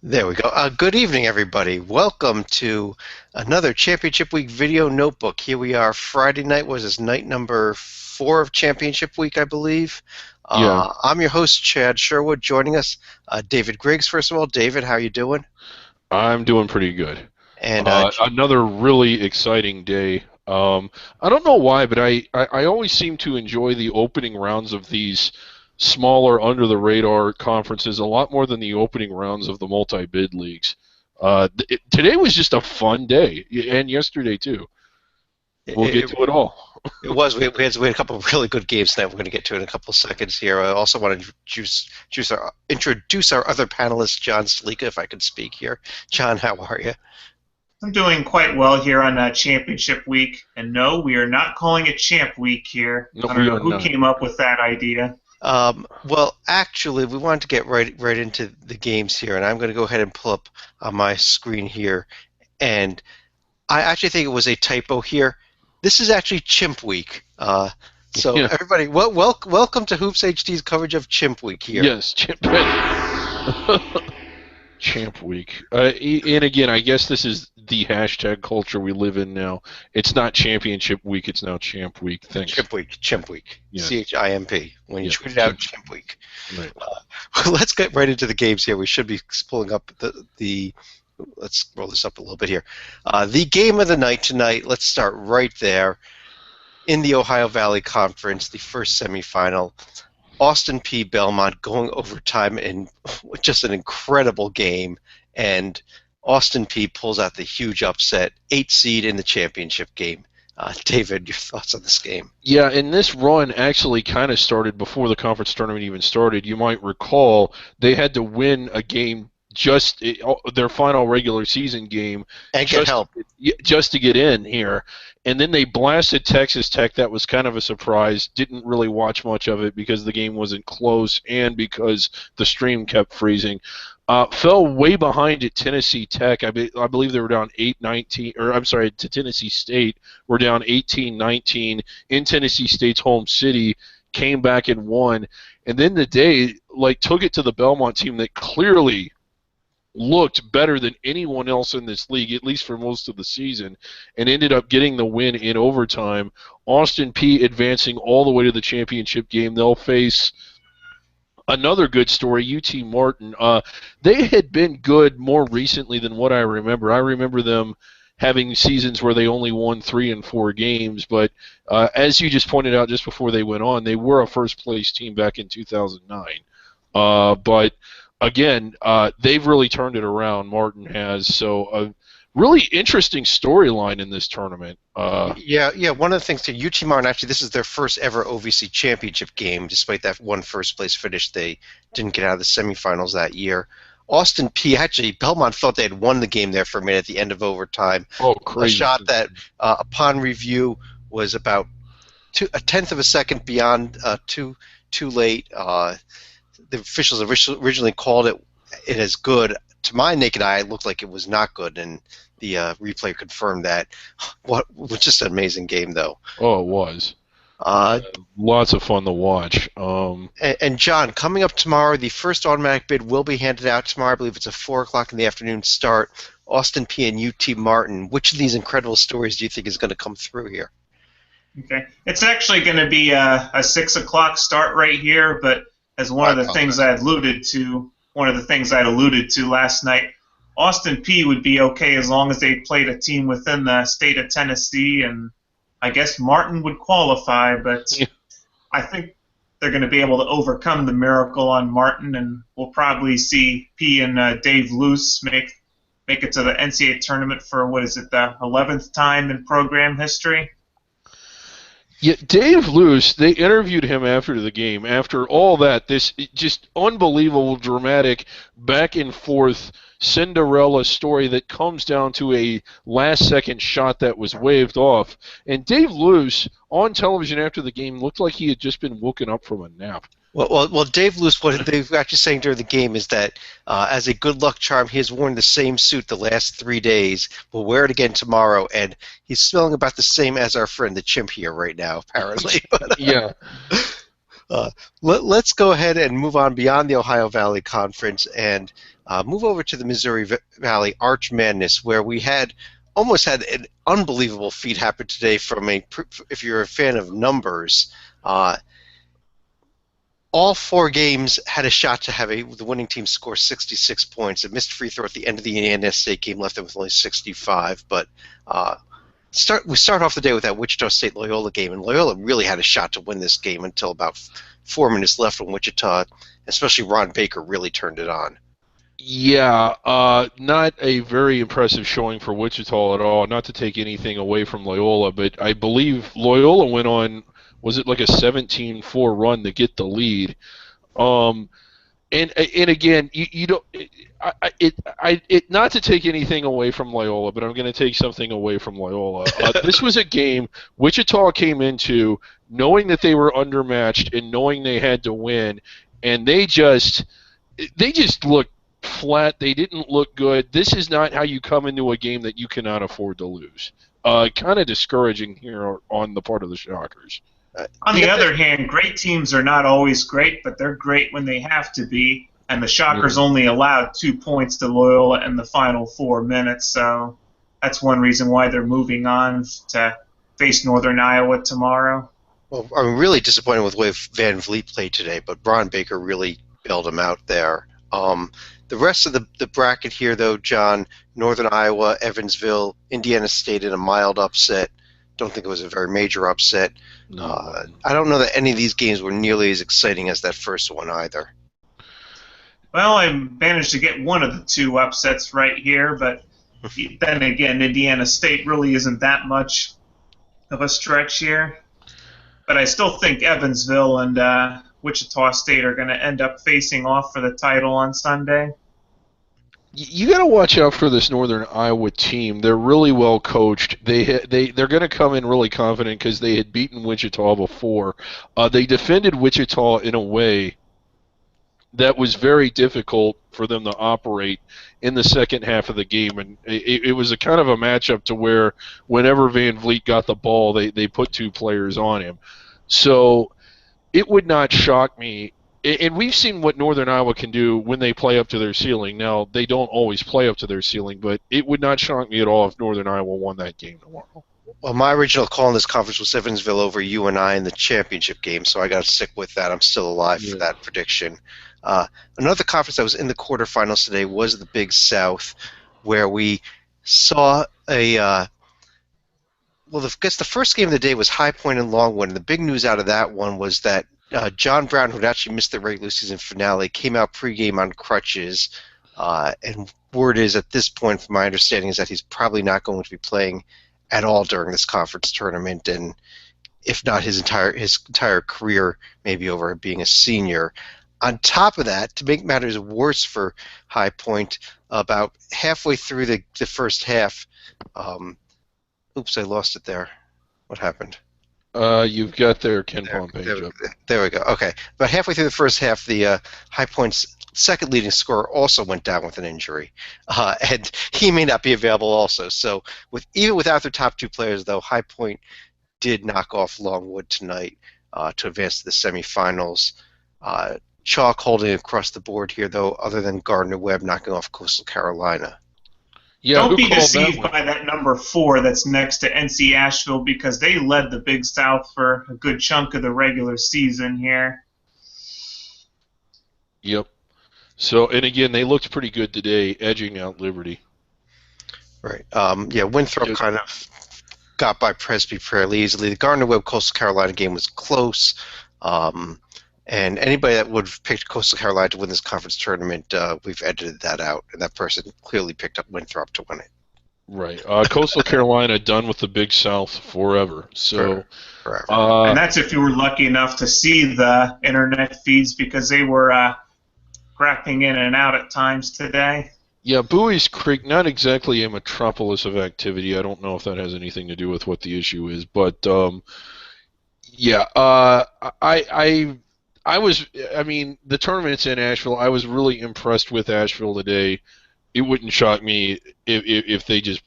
There we go. Good evening, everybody. Welcome to another Championship Week video notebook. Here we are. Friday night was this night number 4 of Championship Week, I believe. Yeah, I'm your host, Chad Sherwood. Joining us, David Griggs. First of all, David, how are you doing? I'm doing pretty good. And Another really exciting day. I don't know why, but I always seem to enjoy the opening rounds of these smaller, under the radar conferences a lot more than the opening rounds of the multi bid leagues. Today was just a fun day, and yesterday too. We'll get it, to it all. it was. We had a couple of really good games that we're going to get to in a couple of seconds here. I also want to introduce our other panelist, John Slika, if I could speak here. John, how are you? I'm doing quite well here on Championship Week, and no, we are not calling it Champ Week here. No, I don't we know are who not. came up with that idea. Well, actually, we wanted to get right into the games here, and I'm going to go ahead and pull up on my screen here. And I actually think it was a typo here. This is actually Chimp Week. So Yeah. everybody, welcome to Hoops HD's coverage of Chimp Week here. Yes, Champ Week. And again, I guess this is the hashtag culture we live in now. It's not Championship Week, it's now Champ Week. Thanks. Chimp Week. Yeah. CHIMP. When you Yeah, tweet it out, Chimp. Chimp Week. Right. Let's get right into the games here. We should be pulling up the. Let's roll this up a little bit here. The game of the night tonight. Let's start right there in the Ohio Valley Conference, the first semifinal. Austin Peay Belmont going overtime in just an incredible game, and Austin Peay pulls out the huge upset, 8 seed in the championship game. David, your thoughts on this game? Yeah, and this run actually kind of started before the conference tournament even started. You might recall they had to win a game their final regular season game And get help. just to get in here. And then they blasted Texas Tech. That was kind of a surprise. Didn't really watch much of it because the game wasn't close and because the stream kept freezing. Fell way behind at Tennessee Tech. I believe they were down 8-19, or I'm sorry, to Tennessee State. We're down 18-19 in Tennessee State's home city. Came back and won. And then the day, took it to the Belmont team that clearly looked better than anyone else in this league, at least for most of the season, and ended up getting the win in overtime. Austin Peay advancing all the way to the championship game. They'll face another good story, UT Martin. They had been good more recently than what I remember. I remember them having seasons where they only won 3 and 4 games, but as you just pointed out just before they went on, they were a first-place team back in 2009. But again, they've really turned it around. Martin has. So a really interesting storyline in this tournament. Yeah. One of the things to UT Martin, actually, this is their first ever OVC championship game. Despite that one first place finish, they didn't get out of the semifinals that year. Austin Peay, actually, Belmont thought they had won the game there for a minute at the end of overtime. Oh, crazy. A shot that, upon review, was about a tenth of a second beyond too late. The officials originally called it as good. To my naked eye, it looked like it was not good, and the replay confirmed that. What was just an amazing game, though. Oh, it was. Lots of fun to watch. And John, coming up tomorrow, the first automatic bid will be handed out tomorrow. I believe it's a 4 o'clock in the afternoon start. Austin Peay and UT Martin. Which of these incredible stories do you think is going to come through here? Okay, it's actually going to be a 6 o'clock start right here, but as one of the things I alluded to last night, Austin Peay would be okay as long as they played a team within the state of Tennessee, and I guess Martin would qualify, but I think they're going to be able to overcome the miracle on Martin, and we'll probably see Peay and Dave Luce make it to the NCAA tournament for, the 11th time in program history? Yeah, Dave Luce, they interviewed him after the game. After all that, this just unbelievable, dramatic, back and forth Cinderella story that comes down to a last-second shot that was waved off. And Dave Luce, on television after the game, looked like he had just been woken up from a nap. Well, Dave Luce, what they were actually saying during the game is that as a good luck charm, he has worn the same suit the last 3 days. Will wear it again tomorrow, and he's smelling about the same as our friend the chimp here right now, apparently. Yeah. Uh, let's go ahead and move on beyond the Ohio Valley Conference and move over to the Missouri Valley Arch Madness, where we almost had an unbelievable feat happen today from if you're a fan of numbers. All four games had a shot to have the winning team score 66 points. A missed free throw at the end of the Indiana State game left them with only 65. But we start off the day with that Wichita State Loyola game, and Loyola really had a shot to win this game until about 4 minutes left when Wichita, especially Ron Baker, really turned it on. Yeah, not a very impressive showing for Wichita at all. Not to take anything away from Loyola, but I believe Loyola went on, was it like a 17-4 run to get the lead? And again, you don't. Not to take anything away from Loyola, but I'm going to take something away from Loyola. This was a game Wichita came into knowing that they were undermatched and knowing they had to win, and they just looked flat. They didn't look good. This is not how you come into a game that you cannot afford to lose. Kind of discouraging here on the part of the Shockers. On the other hand, great teams are not always great, but they're great when they have to be. And the Shockers only allowed 2 points to Loyola in the final 4 minutes, so that's one reason why they're moving on to face Northern Iowa tomorrow. Well, I'm really disappointed with the way Van Vliet played today, but Ron Baker really bailed him out there. The rest of the bracket here, though, John, Northern Iowa, Evansville, Indiana State in a mild upset. Don't think it was a very major upset. No. I don't know that any of these games were nearly as exciting as that first one either. Well, I managed to get one of the two upsets right here, but then again, Indiana State really isn't that much of a stretch here. But I still think Evansville and Wichita State are going to end up facing off for the title on Sunday. You got to watch out for this Northern Iowa team. They're really well coached. They're going to come in really confident because they had beaten Wichita before. They defended Wichita in a way that was very difficult for them to operate in the second half of the game, and it was a kind of a matchup to where whenever Van Vliet got the ball, they put two players on him. So it would not shock me. And we've seen what Northern Iowa can do when they play up to their ceiling. Now, they don't always play up to their ceiling, but it would not shock me at all if Northern Iowa won that game tomorrow. Well, my original call in this conference was Evansville over UNI in the championship game, so I got to stick with that. I'm still alive for that prediction. Another conference that was in the quarterfinals today was the Big South, where we saw I guess the first game of the day was High Point and Longwood, and the big news out of that one was that John Brown, who had actually missed the regular season finale, came out pregame on crutches, and word is at this point, from my understanding, is that he's probably not going to be playing at all during this conference tournament, and if not his entire career, maybe over being a senior. On top of that, to make matters worse for High Point, about halfway through the first half, oops, I lost it there. What happened? You've got their Ken Palm page up. There we go. Okay. About halfway through the first half, the High Point's second leading scorer also went down with an injury, and he may not be available also. So even without their top two players, though, High Point did knock off Longwood tonight to advance to the semifinals. Chalk holding across the board here, though, other than Gardner-Webb knocking off Coastal Carolina. Yeah, don't be deceived by that number 4 that's next to NC Asheville, because they led the Big South for a good chunk of the regular season here. Yep. So, and again, they looked pretty good today, edging out Liberty. Right. Winthrop kind of got by Presby fairly easily. The Gardner-Webb Coastal Carolina game was close. And anybody that would have picked Coastal Carolina to win this conference tournament, we've edited that out, and that person clearly picked up Winthrop to win it. Right. Coastal Carolina done with the Big South forever. So, forever. And that's if you were lucky enough to see the internet feeds, because they were crapping in and out at times today. Yeah, Bowie's Creek, not exactly a metropolis of activity. I don't know if that has anything to do with what the issue is, but the tournament's in Asheville. I was really impressed with Asheville today. It wouldn't shock me if they just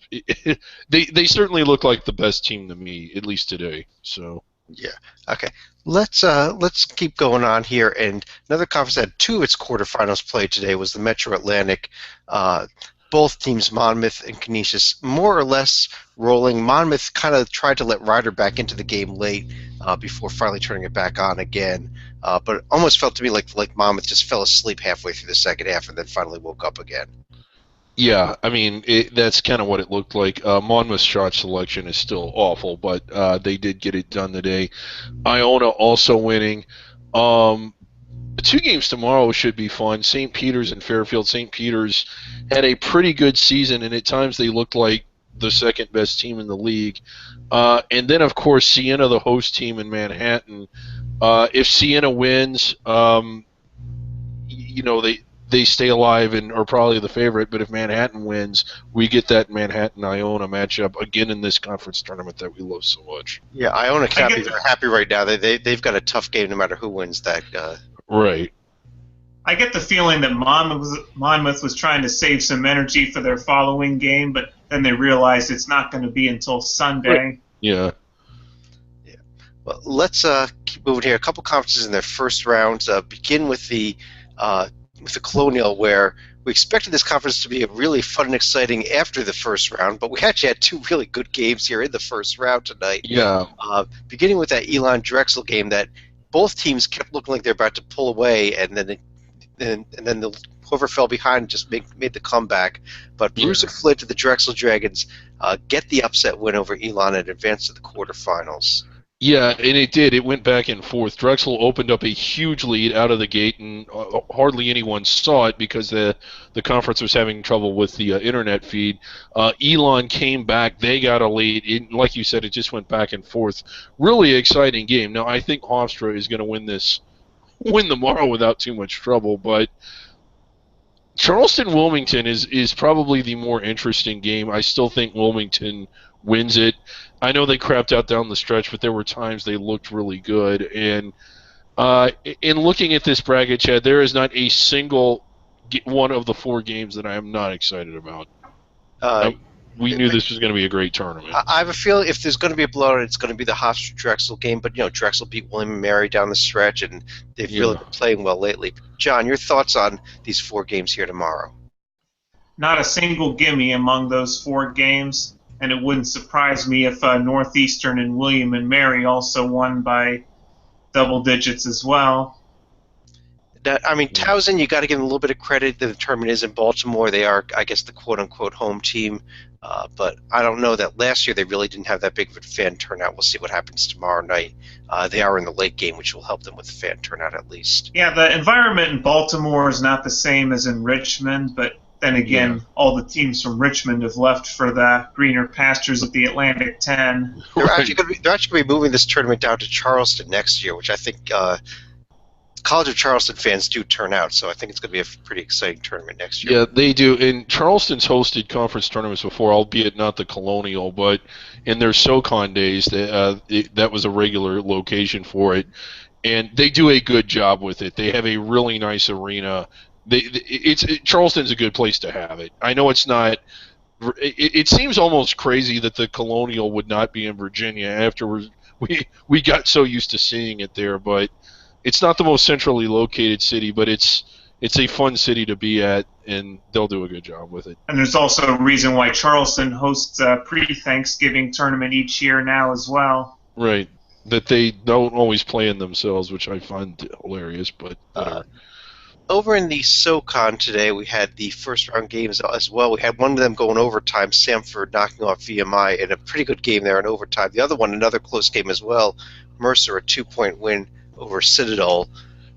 they certainly look like the best team to me, at least today. So Yeah. Okay. Let's keep going on here. And another conference that had two of its quarterfinals played today was the Metro Atlantic. Uh, both teams, Monmouth and Canisius, more or less rolling. Monmouth kind of tried to let Ryder back into the game late before finally turning it back on again. But it almost felt to me like Monmouth just fell asleep halfway through the second half and then finally woke up again. Yeah, I mean, that's kind of what it looked like. Monmouth's shot selection is still awful, but they did get it done today. Iona also winning. The two games tomorrow should be fun. St. Peter's and Fairfield. St. Peter's had a pretty good season, and at times they looked like the second best team in the league. And then, of course, Siena, the host team in Manhattan. If Siena wins, they stay alive and are probably the favorite. But if Manhattan wins, we get that Manhattan-Iona matchup again in this conference tournament that we love so much. Yeah, Iona can't be very happy right now. They've got a tough game no matter who wins that. Right. I get the feeling that Monmouth was trying to save some energy for their following game, but then they realized it's not going to be until Sunday. Right. Yeah. Well, let's keep moving here. A couple conferences in their first rounds. Begin with the Colonial, where we expected this conference to be really fun and exciting after the first round, but we actually had two really good games here in the first round tonight. Yeah. Beginning with that Elon Drexel game that both teams kept looking like they're about to pull away, and then whoever fell behind just made the comeback. But Bruiser Flint to the Drexel Dragons get the upset win over Elon and advance to the quarterfinals. Yeah, and it did. It went back and forth. Drexel opened up a huge lead out of the gate, and hardly anyone saw it because the conference was having trouble with the internet feed. Elon came back. They got a lead. Like you said, it just went back and forth. Really exciting game. Now, I think Hofstra is going to win tomorrow without too much trouble, but Charleston-Wilmington is probably the more interesting game. I still think Wilmington wins it. I know they crapped out down the stretch, but there were times they looked really good. And in looking at this bracket, Chad, there is not a single one of the four games that I am not excited about. We knew this was going to be a great tournament. I have a feeling if there's going to be a blowout, it's going to be the Hofstra-Drexel game. But, Drexel beat William & Mary down the stretch, and they've really been playing well lately. John, your thoughts on these four games here tomorrow? Not a single gimme among those four games, and it wouldn't surprise me if Northeastern and William & Mary also won by double digits as well. Towson, you got to give them a little bit of credit. The tournament is in Baltimore. They are, I guess, the quote-unquote home team. But I don't know that last year they really didn't have that big of a fan turnout. We'll see what happens tomorrow night. They are in the late game, which will help them with the fan turnout at least. Yeah, the environment in Baltimore is not the same as in Richmond, but then again, all the teams from Richmond have left for the greener pastures of the Atlantic 10. They're actually going to be moving this tournament down to Charleston next year, which I think College of Charleston fans do turn out, so I think it's going to be a pretty exciting tournament next year. Yeah, they do. And Charleston's hosted conference tournaments before, albeit not the Colonial, but in their SoCon days, that was a regular location for it. And they do a good job with it. They have a really nice arena. Charleston's a good place to have it. I know it's not. It seems almost crazy that the Colonial would not be in Virginia after we got so used to seeing it there, but it's not the most centrally located city, but it's a fun city to be at, and they'll do a good job with it. And there's also a reason why Charleston hosts a pre-Thanksgiving tournament each year now as well. Right. That they don't always play in themselves, which I find hilarious, but whatever. Over in the SoCon today, we had the first-round games as well. We had one of them going overtime, Samford knocking off VMI in a pretty good game there in overtime. The other one, another close game as well, Mercer, a 2-point win over Citadel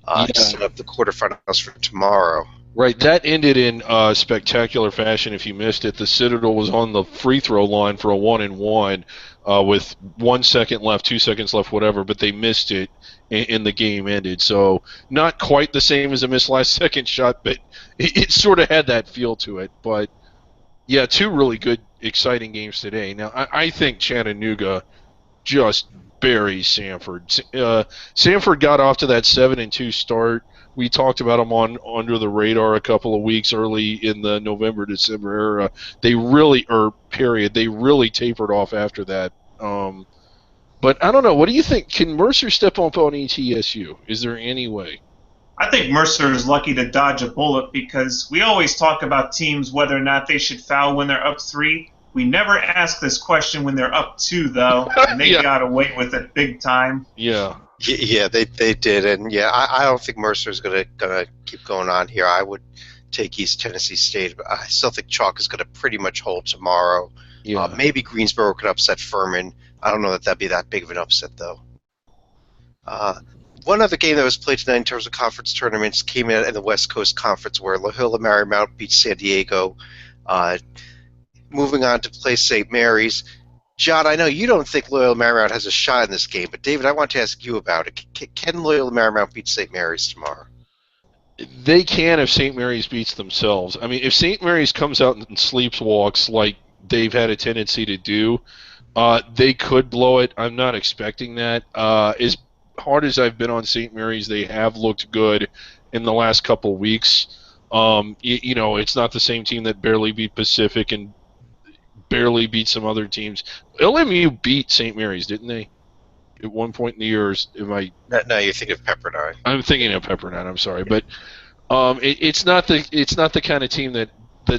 to set up the quarterfinals for tomorrow. Right, that ended in spectacular fashion. If you missed it, the Citadel was on the free throw line for a 1-and-1 with 1 second left, 2 seconds left, whatever, but they missed it, and the game ended. So not quite the same as a missed last-second shot, but it sort of had that feel to it. But, yeah, two really good, exciting games today. Now, I think Chattanooga just buries Samford. Samford got off to that 7-2 start. We talked about them on Under the Radar a couple of weeks early in the November-December era. They really tapered off after that. But I don't know. What do you think? Can Mercer step up on ETSU? Is there any way? I think Mercer is lucky to dodge a bullet because we always talk about teams whether or not they should foul when they're up 3. We never ask this question when they're up 2, though, and they Yeah. got away with it big time. Yeah. Yeah, they did, and yeah, I don't think Mercer's gonna keep going on here. I would take East Tennessee State, but I still think Chalk is gonna pretty much hold tomorrow. Yeah. Maybe Greensboro could upset Furman. I don't know that that'd be that big of an upset though. One other game that was played tonight in terms of conference tournaments came in the West Coast Conference where Loyola Marymount beat San Diego. Moving on to play St. Mary's. John, I know you don't think Loyola Marymount has a shot in this game, but David, I want to ask you about it. Can Loyola Marymount beat St. Mary's tomorrow? They can if St. Mary's beats themselves. I mean, if St. Mary's comes out and sleepwalks like they've had a tendency to do, they could blow it. I'm not expecting that. As hard as I've been on St. Mary's, they have looked good in the last couple weeks. You know, it's not the same team that barely beat Pacific and barely beat some other teams. LMU beat St. Mary's, didn't they? At one point in the year, No, you're thinking of Pepperdine. I'm thinking of Pepperdine. I'm sorry, but it's not the kind of team that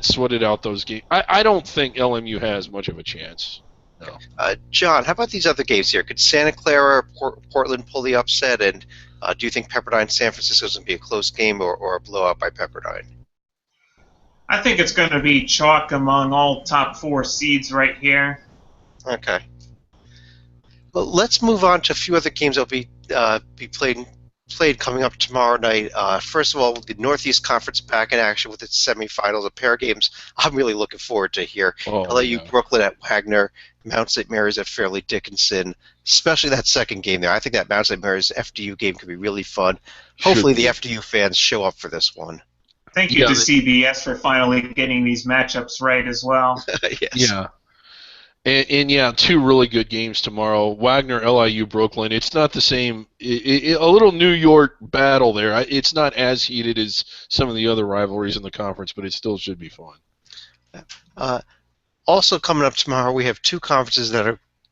sweated out those games. I don't think LMU has much of a chance. No. John, how about these other games here? Could Santa Clara or Portland pull the upset? And do you think Pepperdine San Francisco is going to be a close game or a blowout by Pepperdine? I think it's going to be chalk among all top 4 seeds right here. Okay. Well, let's move on to a few other games that will be played coming up tomorrow night. First of all, the Northeast Conference back in action with its semifinals. A pair of games I'm really looking forward to here. LAU Brooklyn at Wagner, Mount St. Mary's at Fairleigh Dickinson, especially that second game there. I think that Mount St. Mary's FDU game could be really fun. Hopefully the FDU fans show up for this one. Thank you to CBS for finally getting these matchups right as well. Yes. Yeah. And yeah, 2 really good games tomorrow. Wagner, LIU, Brooklyn. It's not the same. A little New York battle there. It's not as heated as some of the other rivalries in the conference, but it still should be fun. Also coming up tomorrow, we have 2 conferences that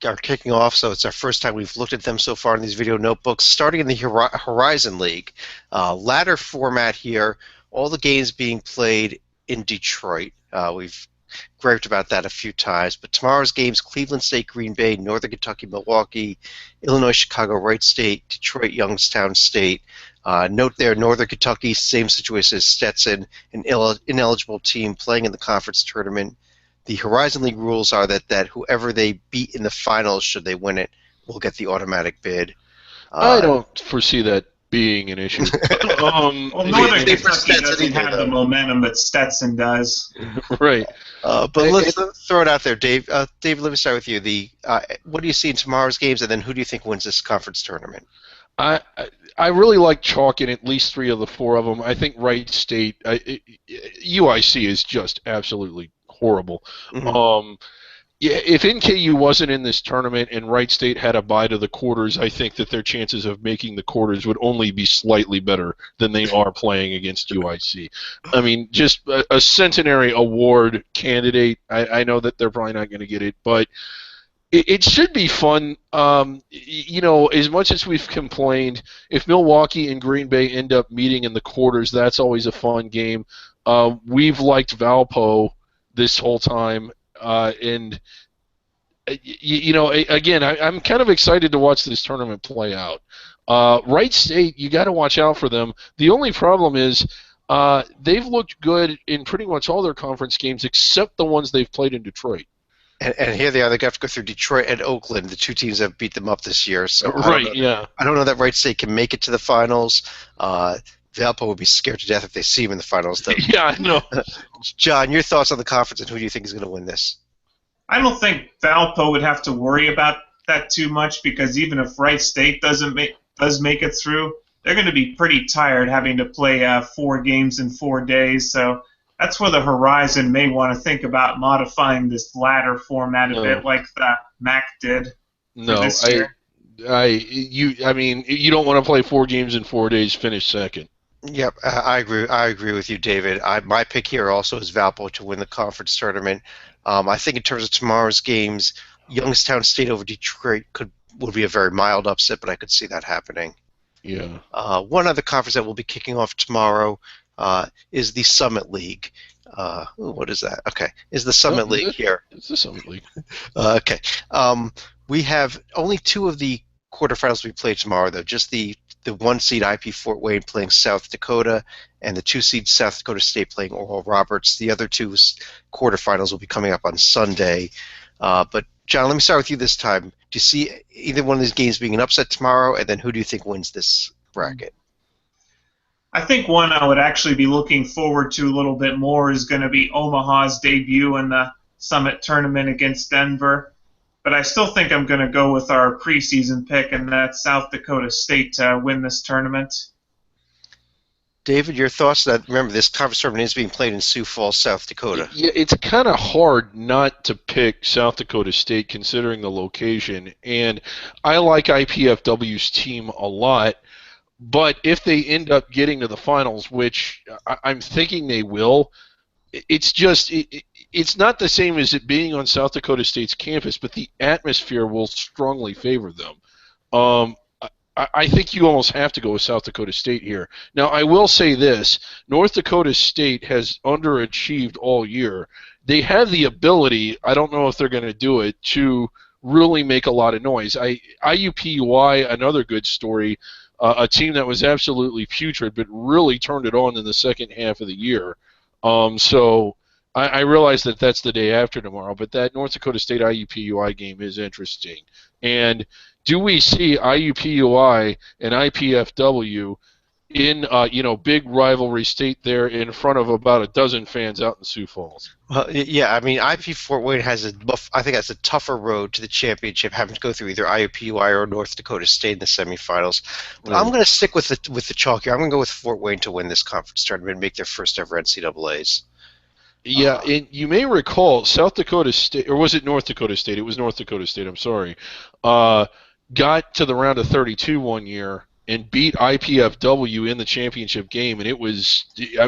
are kicking off, so it's our first time we've looked at them so far in these video notebooks. Starting in the Horizon League, ladder format here. All the games being played in Detroit. We've griped about that a few times, but tomorrow's games: Cleveland State, Green Bay, Northern Kentucky, Milwaukee, Illinois, Chicago, Wright State, Detroit, Youngstown State. Note there, Northern Kentucky, same situation as Stetson, an ineligible team playing in the conference tournament. The Horizon League rules are that whoever they beat in the finals, should they win it, will get the automatic bid. I don't foresee that being an issue. Well, Northern Kentucky doesn't have the momentum that Stetson does. Right. But let's throw it out there, Dave. David, let me start with you. What do you see in tomorrow's games, and then who do you think wins this conference tournament? I really like chalk in at least 3 of the 4 of them. I think Wright State, UIC is just absolutely horrible. Mm-hmm. Yeah, if NKU wasn't in this tournament and Wright State had a bye to the quarters, I think that their chances of making the quarters would only be slightly better than they are playing against UIC. I mean, just a Centenary Award candidate. I know that they're probably not going to get it, but it should be fun. You know, as much as we've complained, if Milwaukee and Green Bay end up meeting in the quarters, that's always a fun game. We've liked Valpo this whole time. And you know, again, I'm kind of excited to watch this tournament play out. Wright State, you got to watch out for them. The only problem is they've looked good in pretty much all their conference games except the ones they've played in Detroit. And here they are. They have to go through Detroit and Oakland, the 2 teams that have beat them up this year. So right, I don't know that Wright State can make it to the finals. Valpo would be scared to death if they see him in the finals. Though. Yeah, I know. John, your thoughts on the conference and who do you think is going to win this? I don't think Valpo would have to worry about that too much because even if Wright State does make it through, they're going to be pretty tired having to play 4 games in 4 days. So that's where the Horizon may want to think about modifying this ladder format a bit like the MAC did. No, this year. I mean, you don't want to play 4 games in 4 days, finish second. Yep, I agree with you, David. My pick here also is Valpo to win the conference tournament. I think in terms of tomorrow's games, Youngstown State over Detroit could would be a very mild upset, but I could see that happening. Yeah. One other conference that will be kicking off tomorrow is the Summit League. What is that? Okay, is the Summit League here? It's the Summit League. Okay. We have only 2 of the quarterfinals we play tomorrow, though. Just the 1 seed IP Fort Wayne playing South Dakota, and the 2 seed South Dakota State playing Oral Roberts. The other 2 quarterfinals will be coming up on Sunday. But John, let me start with you this time. Do you see either one of these games being an upset tomorrow? And then who do you think wins this bracket? I think one I would actually be looking forward to a little bit more is going to be Omaha's debut in the Summit Tournament against Denver. But I still think I'm going to go with our preseason pick, and that's South Dakota State to win this tournament. David, your thoughts? Remember, this conference tournament is being played in Sioux Falls, South Dakota. Yeah, it's kind of hard not to pick South Dakota State considering the location. And I like IPFW's team a lot, but if they end up getting to the finals, which I'm thinking they will, it's just it's not the same as it being on South Dakota State's campus, but the atmosphere will strongly favor them. I think you almost have to go with South Dakota State here. Now, I will say this. North Dakota State has underachieved all year. They have the ability, I don't know if they're going to do it, to really make a lot of noise. IUPUI, another good story, a team that was absolutely putrid but really turned it on in the second half of the year. So I realize that that's the day after tomorrow, but that North Dakota State IUPUI game is interesting. And do we see IUPUI and IPFW in big rivalry state there in front of about a dozen fans out in Sioux Falls? Yeah, I mean, IP Fort Wayne has I think that's a tougher road to the championship, having to go through either IUPUI or North Dakota State in the semifinals. But I'm going to stick with the chalk here. I'm going to go with Fort Wayne to win this conference tournament and make their first ever NCAAs. Yeah, and you may recall South Dakota State, or was it North Dakota State? It was North Dakota State, I'm sorry. Got to the round of 32 one year and beat IPFW in the championship game, and it was,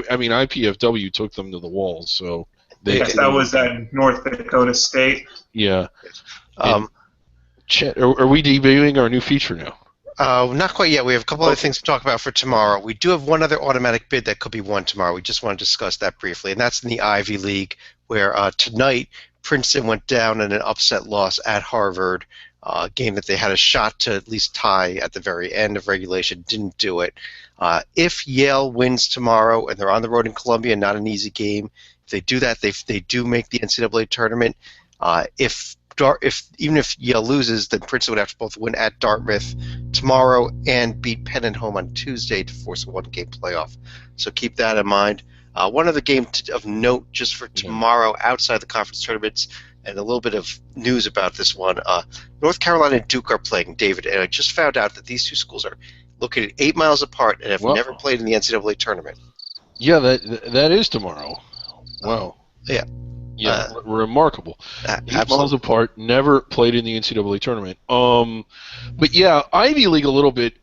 I mean, IPFW took them to the walls. So yes, that was at North Dakota State. Yeah. Chet, are we debuting our new feature now? Not quite yet. We have a couple other things to talk about for tomorrow. We do have one other automatic bid that could be won tomorrow. We just want to discuss that briefly, and that's in the Ivy League, where tonight Princeton went down in an upset loss at Harvard. Game that they had a shot to at least tie at the very end of regulation, didn't do it. If Yale wins tomorrow, and they're on the road in Columbia, not an easy game, if they do that, they do make the NCAA tournament. Even if Yale loses, then Princeton would have to both win at Dartmouth tomorrow and beat Penn at home on Tuesday to force a one-game playoff. So keep that in mind. One other game of note just for tomorrow outside the conference tournaments, and a little bit of news about this one. North Carolina and Duke are playing, David, and I just found out that these two schools are located 8 miles apart and have never played in the NCAA tournament. Yeah, that is tomorrow. Wow. Yeah, remarkable. 8 miles apart, never played in the NCAA tournament. But yeah, Ivy League a little bit.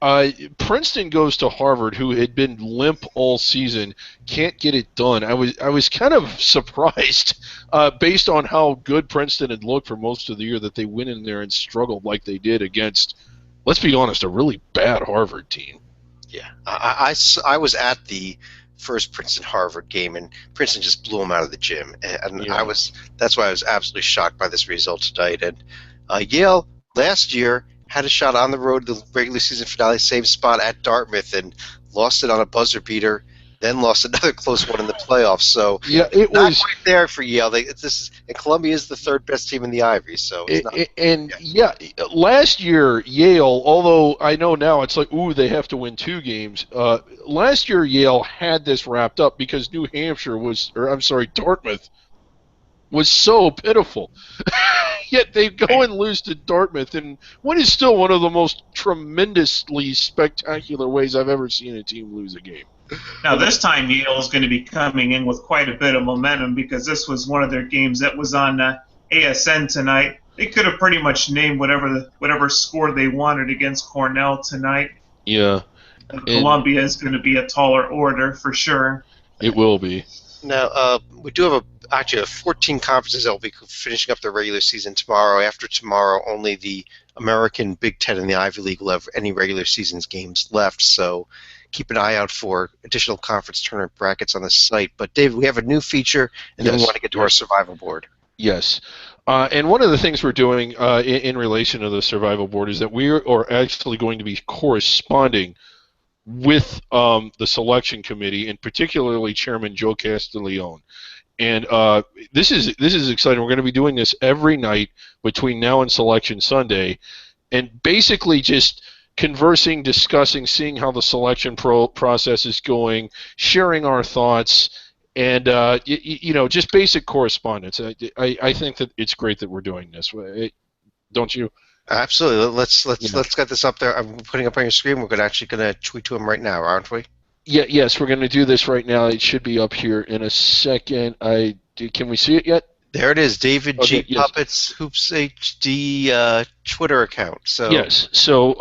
Princeton goes to Harvard, who had been limp all season, can't get it done. I was kind of surprised, based on how good Princeton had looked for most of the year, that they went in there and struggled like they did against, let's be honest, a really bad Harvard team. Yeah, I was at the first Princeton-Harvard game, and Princeton just blew them out of the gym. And that's why I was absolutely shocked by this result tonight. And Yale last year had a shot on the road to the regular season finale, same spot at Dartmouth, and lost it on a buzzer beater. Then lost another close one in the playoffs. So yeah, it not was quite there for Yale. And Columbia is the third best team in the Ivy. So last year Yale, although I know now it's like, ooh, they have to win 2 games. Last year Yale had this wrapped up because Dartmouth was so pitiful. Yet they go and lose to Dartmouth in what is still one of the most tremendously spectacular ways I've ever seen a team lose a game. Now, this time Yale is going to be coming in with quite a bit of momentum because this was one of their games that was on ASN tonight. They could have pretty much named whatever score they wanted against Cornell tonight. Yeah. Columbia is going to be a taller order for sure. It will be. Now, we do have actually 14 conferences that will be finishing up their regular season tomorrow. After tomorrow, only the American, Big Ten, and the Ivy League will have any regular season's games left. So keep an eye out for additional conference tournament brackets on the site. But David, we have a new feature, and then we want to get to our survival board. Yes. And one of the things we're doing in relation to the survival board is that we are actually going to be corresponding with the selection committee, and particularly Chairman Joe Castiglione. And this is exciting. We're going to be doing this every night between now and Selection Sunday, and basically just conversing, discussing, seeing how the selection process is going, sharing our thoughts, and just basic correspondence. I think that it's great that we're doing this. Don't you? Absolutely. Let's get this up there. I'm putting up on your screen. We're actually going to tweet to him right now, aren't we? Yes, we're going to do this right now. It should be up here in a second. Can we see it yet? There it is, David G. Yes. Puppets Hoops HD Twitter account. So yes. So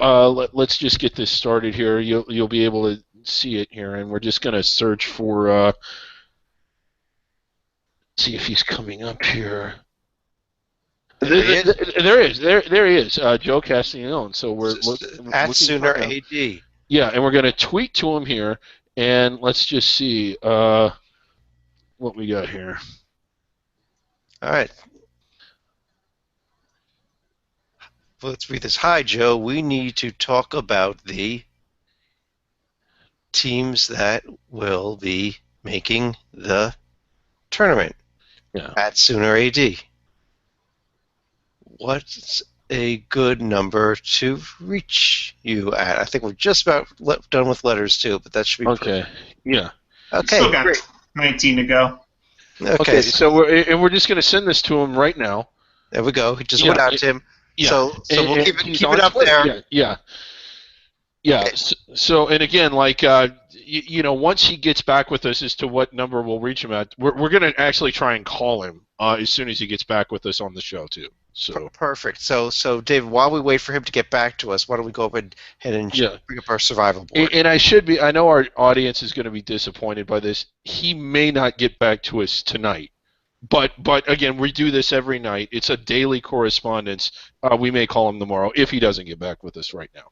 let's just get this started here. You'll be able to see it here, and we're just going to search for. See if he's coming up here. There he is. Joe Castiglione. So we're at Sooner AD. Yeah, and we're going to tweet to him here, and let's just see what we got here. All right. Well, let's read this. Hi, Joe. We need to talk about the teams that will be making the tournament. Yeah. At Sooner AD. What's a good number to reach you at? I think we're just about done with letters too, but that should be okay. Yeah. Okay. Still got 19 to go. Okay. So we're just going to send this to him right now. There we go. He just went out to him. Yeah. So we'll keep it up there. Yeah. Okay. So and again, like once he gets back with us as to what number we'll reach him at, we're going to actually try and call him as soon as he gets back with us on the show too. So perfect. So David, while we wait for him to get back to us, why don't we go ahead and bring up our survival board? And I know our audience is going to be disappointed by this. He may not get back to us tonight. But again, we do this every night. It's a daily correspondence. We may call him tomorrow if he doesn't get back with us right now.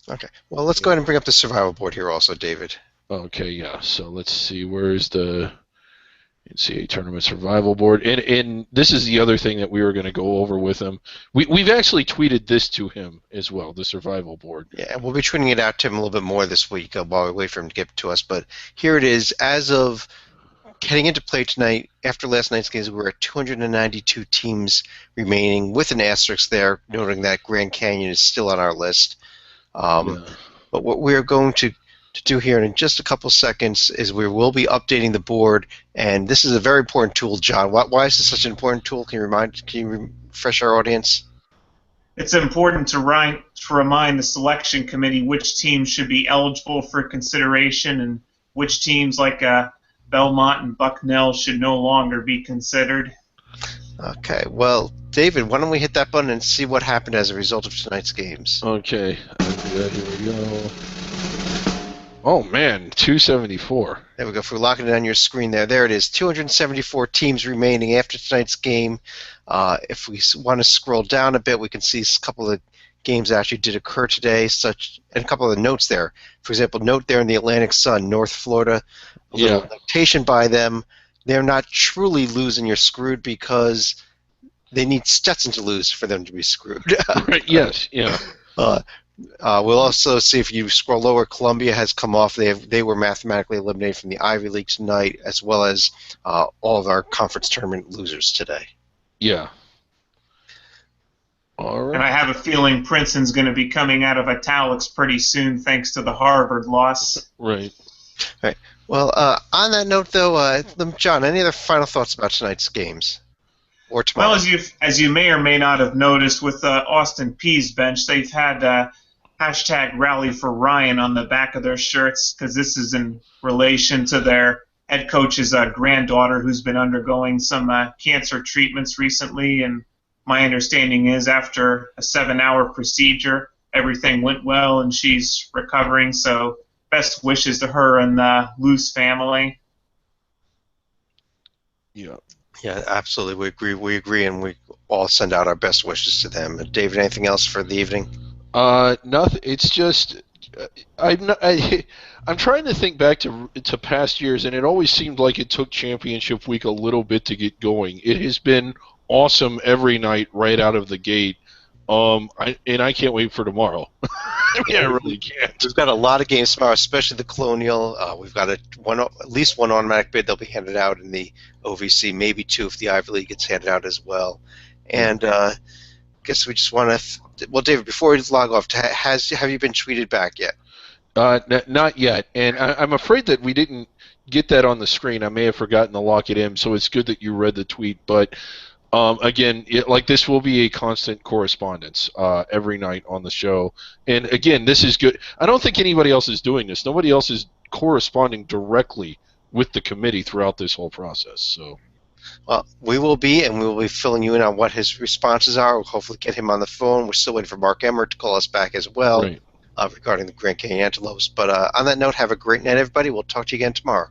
Okay. Well, let's go ahead and bring up the survival board here also, David. Okay, yeah. So let's see. Where's the NCAA Tournament Survival Board? And this is the other thing that we were going to go over with him. We've actually tweeted this to him as well, the Survival Board. Yeah, and we'll be tweeting it out to him a little bit more this week while we wait for him to get to us. But here it is. As of heading into play tonight, after last night's games, we're at 292 teams remaining, with an asterisk there, noting that Grand Canyon is still on our list. But what we're going to do here in just a couple seconds is we will be updating the board, and this is a very important tool, John. Why is this such an important tool? Can you refresh our audience? It's important to remind the selection committee which teams should be eligible for consideration and which teams like Belmont and Bucknell should no longer be considered. Okay, well, David, why don't we hit that button and see what happened as a result of tonight's games? Okay, here we go. Oh, man, 274. There we go. If we're locking it on your screen there it is. 274 teams remaining after tonight's game. If we want to scroll down a bit, we can see a couple of games that actually did occur today, and a couple of the notes there. For example, note there in the Atlantic Sun, North Florida, a little notation by them. They're not truly losing, you're screwed, because they need Stetson to lose for them to be screwed. Right, yes, yeah. We'll also see, if you scroll lower, Columbia has come off. They were mathematically eliminated from the Ivy League tonight, as well as all of our conference tournament losers today. Yeah. All right. And I have a feeling Princeton's going to be coming out of italics pretty soon, thanks to the Harvard loss. Right. All right. Well, on that note, though, John, any other final thoughts about tonight's games? Or tomorrow? Well, as you may or may not have noticed, with Austin Peay's bench, they've had hashtag Rally for Ryan on the back of their shirts, because this is in relation to their head coach's granddaughter, who's been undergoing some cancer treatments recently. And my understanding is, after a 7-hour procedure, everything went well and she's recovering. So best wishes to her and the Luce family. Yeah. Yeah, absolutely. We agree. We agree, and we all send out our best wishes to them. David, anything else for the evening? Nothing. It's just I'm not, I'm trying to think back to past years, and it always seemed like it took championship week a little bit to get going. It has been awesome every night right out of the gate. I can't wait for tomorrow. I mean, I really can't. We've got a lot of games tomorrow, especially the Colonial. We've got at least one automatic bid that'll be handed out in the OVC, maybe two if the Ivy League gets handed out as well. And guess we just want to. Well, David, before we log off, have you been tweeted back yet? Not yet, and I'm afraid that we didn't get that on the screen. I may have forgotten to lock it in, so it's good that you read the tweet. But again, this will be a constant correspondence every night on the show. And again, this is good. I don't think anybody else is doing this. Nobody else is corresponding directly with the committee throughout this whole process. So. Well, we will be, and we will be filling you in on what his responses are. We'll hopefully get him on the phone. We're still waiting for Mark Emmert to call us back as well. Right. Regarding the Grand Canyon Antelopes. But on that note, have a great night, everybody. We'll talk to you again tomorrow.